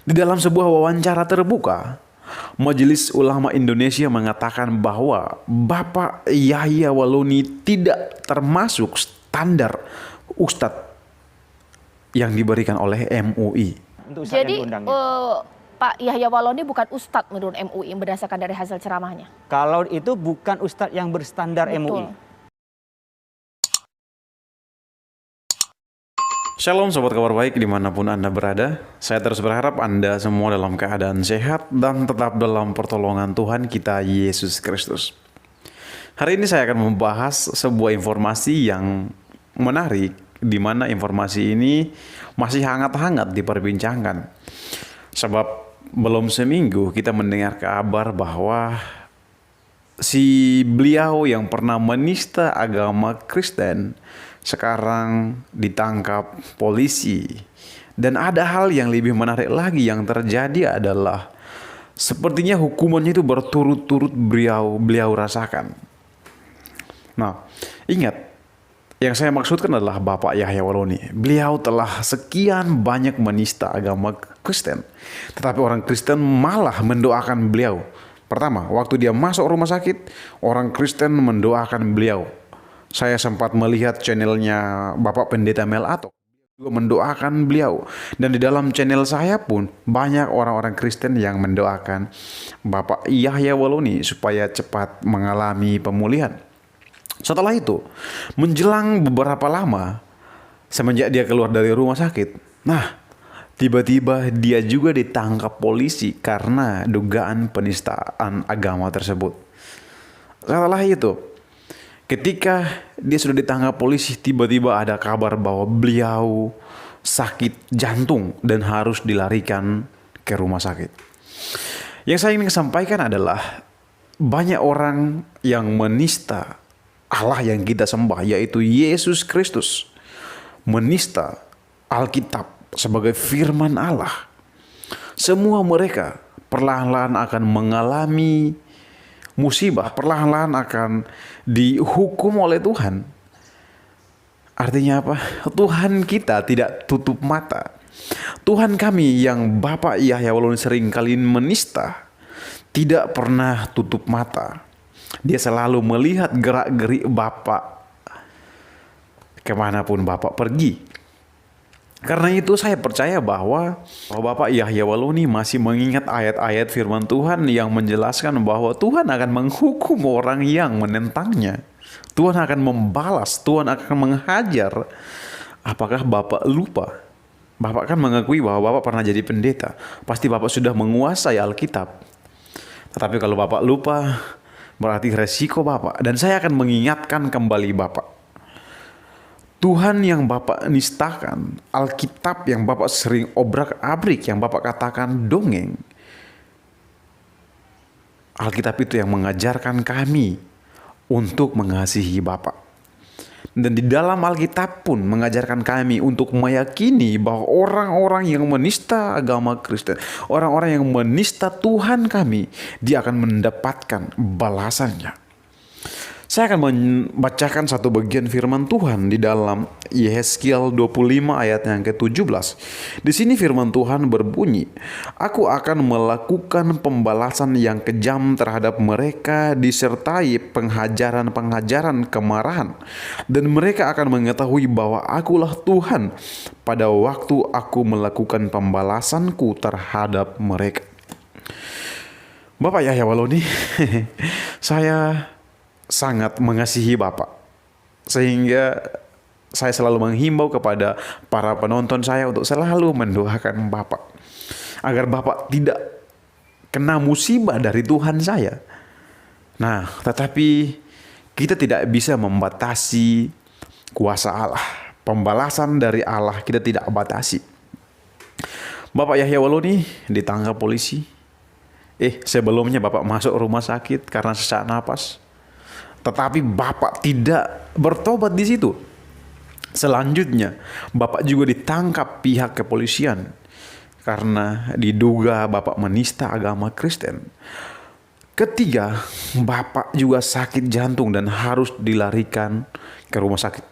Di dalam sebuah wawancara terbuka, Majelis Ulama Indonesia mengatakan bahwa Bapak Yahya Waloni tidak termasuk standar ustadz yang diberikan oleh MUI. Untuk ustadz yang Jadi diundangnya. Pak Yahya Waloni bukan ustadz menurut MUI berdasarkan dari hasil ceramahnya. Kalau itu bukan ustadz yang berstandar MUI. Betul. Shalom sobat kabar baik dimanapun Anda berada. Saya terus berharap Anda semua dalam keadaan sehat dan tetap dalam pertolongan Tuhan kita Yesus Kristus. Hari ini saya akan membahas sebuah informasi yang menarik, di mana informasi ini masih hangat-hangat diperbincangkan. Sebab belum seminggu kita mendengar kabar bahwa si beliau yang pernah menista agama Kristen sekarang ditangkap polisi. Dan ada hal yang lebih menarik lagi yang terjadi adalah sepertinya hukumannya itu berturut-turut beliau rasakan. Nah, ingat, yang saya maksudkan adalah Bapak Yahya Waloni. Beliau telah sekian banyak menista agama Kristen, tetapi orang Kristen malah mendoakan beliau. Pertama, waktu dia masuk rumah sakit, orang Kristen mendoakan beliau. Saya sempat melihat channelnya Bapak Pendeta Mel Atok juga mendoakan beliau. Dan di dalam channel saya pun banyak orang-orang Kristen yang mendoakan Bapak Yahya Waloni supaya cepat mengalami pemulihan. Setelah itu, menjelang beberapa lama semenjak dia keluar dari rumah sakit, nah tiba-tiba dia juga ditangkap polisi karena dugaan penistaan agama tersebut. Setelah itu, ketika dia sudah ditangkap polisi, tiba-tiba ada kabar bahwa beliau sakit jantung dan harus dilarikan ke rumah sakit. Yang saya ingin sampaikan adalah banyak orang yang menista Allah yang kita sembah, yaitu Yesus Kristus, menista Alkitab sebagai firman Allah. Semua mereka perlahan-lahan akan mengalami musibah, perlahan-lahan akan dihukum oleh Tuhan. Artinya apa? Tuhan kita tidak tutup mata. Tuhan kami yang Bapak Yahya Waloni sering kali menista tidak pernah tutup mata. Dia selalu melihat gerak-gerik Bapak kemanapun Bapak pergi. Karena itu saya percaya bahwa Bapak Yahya Waloni masih mengingat ayat-ayat firman Tuhan yang menjelaskan bahwa Tuhan akan menghukum orang yang menentangnya. Tuhan akan membalas, Tuhan akan menghajar. Apakah Bapak lupa? Bapak kan mengakui bahwa Bapak pernah jadi pendeta. Pasti Bapak sudah menguasai Alkitab. Tetapi kalau Bapak lupa, berarti resiko Bapak. Dan saya akan mengingatkan kembali Bapak. Tuhan yang Bapak nistakan, Alkitab yang Bapak sering obrak-abrik, yang Bapak katakan dongeng. Alkitab itu yang mengajarkan kami untuk mengasihi Bapak. Dan di dalam Alkitab pun mengajarkan kami untuk meyakini bahwa orang-orang yang menista agama Kristen, orang-orang yang menista Tuhan kami, dia akan mendapatkan balasannya. Saya akan membacakan satu bagian firman Tuhan di dalam Yehezkiel 25 ayat yang ke-17. Di sini firman Tuhan berbunyi, "Aku akan melakukan pembalasan yang kejam terhadap mereka disertai pengajaran-pengajaran kemarahan. Dan mereka akan mengetahui bahwa akulah Tuhan pada waktu aku melakukan pembalasanku terhadap mereka." Bapak Yahya Waloni, saya sangat mengasihi Bapak, sehingga saya selalu menghimbau kepada para penonton saya untuk selalu mendoakan Bapak agar Bapak tidak kena musibah dari Tuhan saya. Nah, tetapi kita tidak bisa membatasi kuasa Allah. Pembalasan dari Allah kita tidak batasi. Bapak Yahya Waloni ditangkap polisi. Sebelumnya Bapak masuk rumah sakit karena sesak napas. Tetapi Bapak tidak bertobat di situ. Selanjutnya, Bapak juga ditangkap pihak kepolisian karena diduga Bapak menista agama Kristen. Ketiga, Bapak juga sakit jantung dan harus dilarikan ke rumah sakit.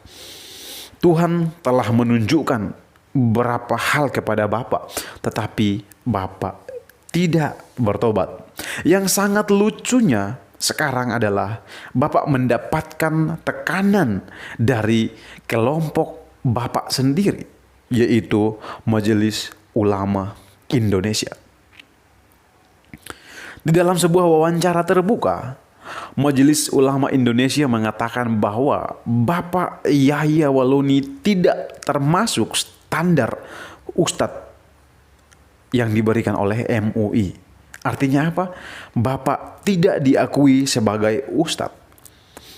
Tuhan telah menunjukkan beberapa hal kepada Bapak, tetapi Bapak tidak bertobat. Yang sangat lucunya sekarang adalah Bapak mendapatkan tekanan dari kelompok Bapak sendiri, yaitu Majelis Ulama Indonesia. Di dalam sebuah wawancara terbuka, Majelis Ulama Indonesia mengatakan bahwa Bapak Yahya Waloni tidak termasuk standar ustadz yang diberikan oleh MUI. Artinya apa? Bapak tidak diakui sebagai ustadz.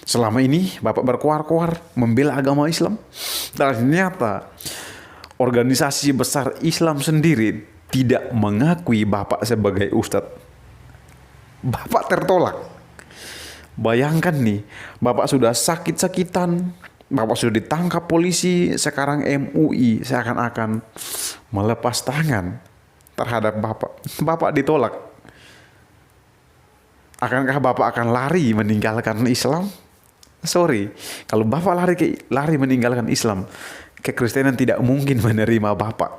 Selama ini Bapak berkuar-kuar membela agama Islam. Ternyata organisasi besar Islam sendiri tidak mengakui Bapak sebagai ustadz. Bapak tertolak. Bayangkan nih, Bapak sudah sakit-sakitan, Bapak sudah ditangkap polisi, sekarang MUI seakan-akan melepas tangan terhadap Bapak. Bapak ditolak. Akankah Bapak akan lari meninggalkan Islam? Sorry, kalau Bapak lari meninggalkan Islam, kekristenan tidak mungkin menerima Bapak,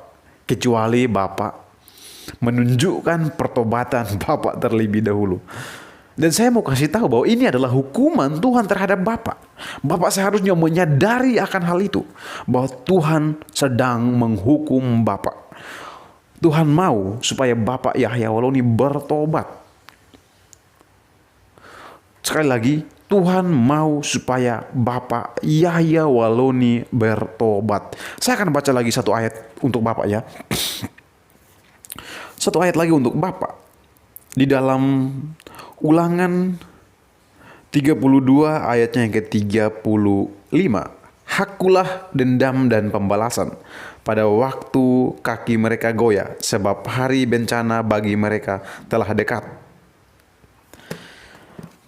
kecuali Bapak menunjukkan pertobatan Bapak terlebih dahulu. Dan saya mau kasih tahu bahwa ini adalah hukuman Tuhan terhadap Bapak. Bapak seharusnya menyadari akan hal itu, bahwa Tuhan sedang menghukum Bapak. Tuhan mau supaya Bapak Yahya Waloni bertobat. Sekali lagi, Tuhan mau supaya Bapak Yahya Waloni bertobat. Saya akan baca lagi satu ayat untuk Bapak ya. Satu ayat lagi untuk Bapak. Di dalam Ulangan 32 ayatnya yang ke-35. Hakulah dendam dan pembalasan pada waktu kaki mereka goyah, sebab hari bencana bagi mereka telah dekat.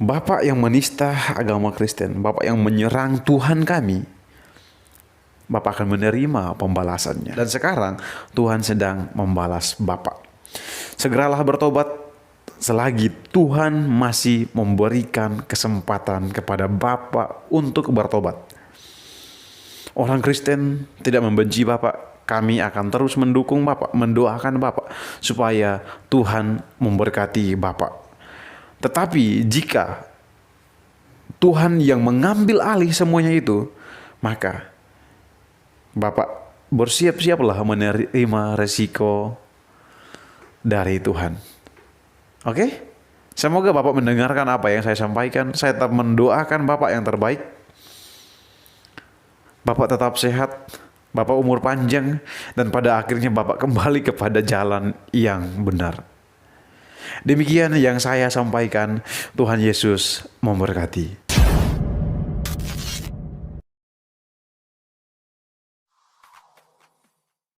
Bapak yang menista agama Kristen, Bapak yang menyerang Tuhan kami, Bapak akan menerima pembalasannya. Dan sekarang Tuhan sedang membalas Bapak. Segeralah bertobat selagi Tuhan masih memberikan kesempatan kepada Bapak untuk bertobat. Orang Kristen tidak membenci Bapak. Kami akan terus mendukung Bapak, mendoakan Bapak supaya Tuhan memberkati Bapak. Tetapi jika Tuhan yang mengambil alih semuanya itu, maka Bapak bersiap-siaplah menerima resiko dari Tuhan. Oke? Semoga Bapak mendengarkan apa yang saya sampaikan. Saya tetap mendoakan Bapak yang terbaik. Bapak tetap sehat, Bapak umur panjang, dan pada akhirnya Bapak kembali kepada jalan yang benar. Demikian yang saya sampaikan. Tuhan Yesus memberkati.